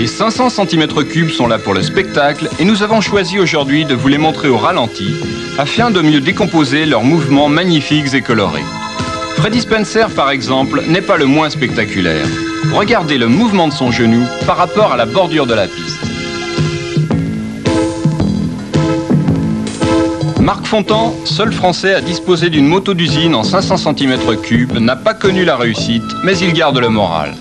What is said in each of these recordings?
Les 500 cm3 sont là pour le spectacle et nous avons choisi aujourd'hui de vous les montrer au ralenti afin de mieux décomposer leurs mouvements magnifiques et colorés. Freddie Spencer, par exemple, n'est pas le moins spectaculaire. Regardez le mouvement de son genou par rapport à la bordure de la piste. Marc Fontan, seul Français à disposer d'une moto d'usine en 500 cm3, n'a pas connu la réussite, mais il garde le moral.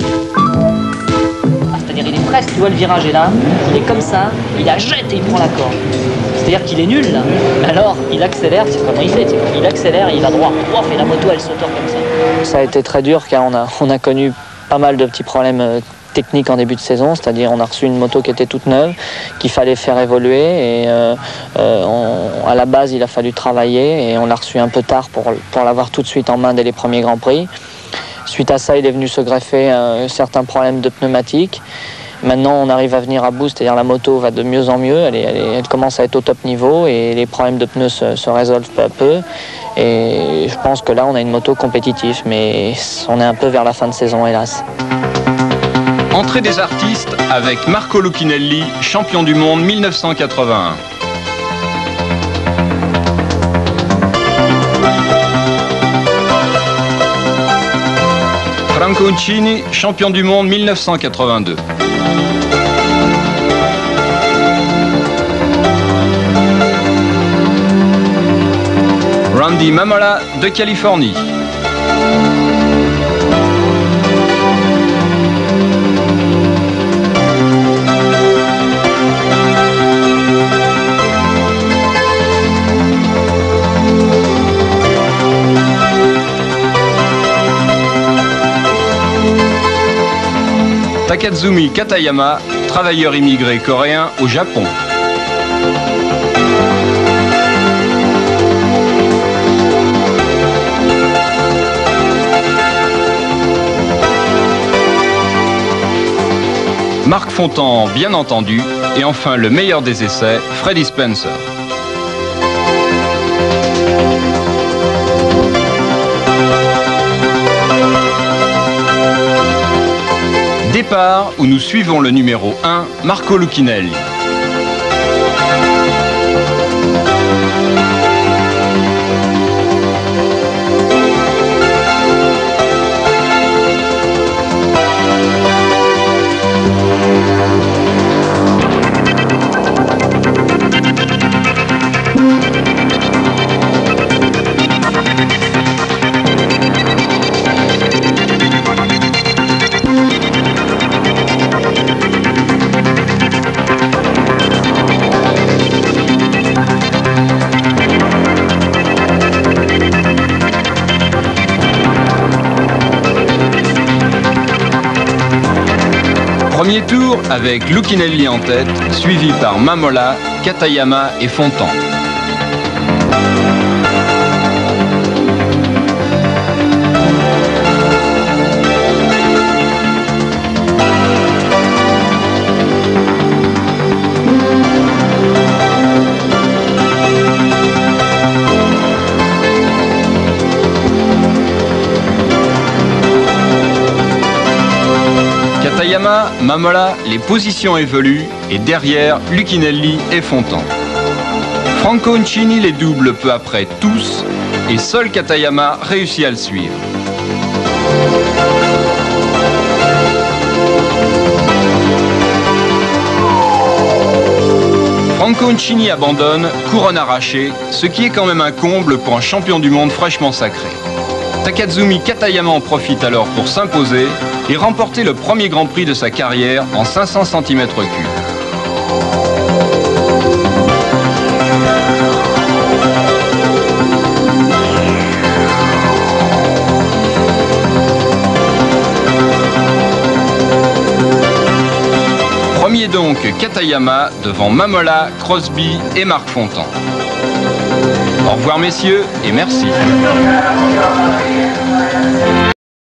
C'est-à-dire il est presque, tu vois le virage est là, il est comme ça, il la jette et il prend la corde. C'est-à-dire qu'il est nul là, mais alors il accélère, c'est comment il fait, il accélère et il va droit. Et la moto elle s'autorise comme ça. Ça a été très dur car on a connu pas mal de petits problèmes techniques en début de saison, c'est-à-dire on a reçu une moto qui était toute neuve, qu'il fallait faire évoluer et à la base il a fallu travailler et on l'a reçu un peu tard pour l'avoir tout de suite en main dès les premiers Grands Prix. Suite à ça, il est venu se greffer certains problèmes de pneumatiques. Maintenant, on arrive à venir à bout, c'est-à-dire la moto va de mieux en mieux, elle commence à être au top niveau et les problèmes de pneus se résolvent peu à peu. Et je pense que là, on a une moto compétitive, mais on est un peu vers la fin de saison, hélas. Entrée des artistes avec Marco Lucchinelli, champion du monde 1981. Franco Uncini, champion du monde 1982. Randy Mamola de Californie. Takazumi Katayama, travailleur immigré coréen au Japon. Marc Fontan, bien entendu, et enfin le meilleur des essais, Freddie Spencer. Départ où nous suivons le numéro 1, Marco Lucchinelli. Premier tour avec Lucchinelli en tête, suivi par Mamola, Katayama et Fontan. Katayama, Mamola, les positions évoluent et derrière Lucchinelli et Fontan. Franco Uncini les double peu après tous et seul Katayama réussit à le suivre. Franco Uncini abandonne, couronne arrachée, ce qui est quand même un comble pour un champion du monde fraîchement sacré. Takazumi Katayama en profite alors pour s'imposer et remporter le premier Grand Prix de sa carrière en 500 cm3. Premier donc Katayama devant Mamola, Crosby et Marc Fontan. Au revoir messieurs et merci.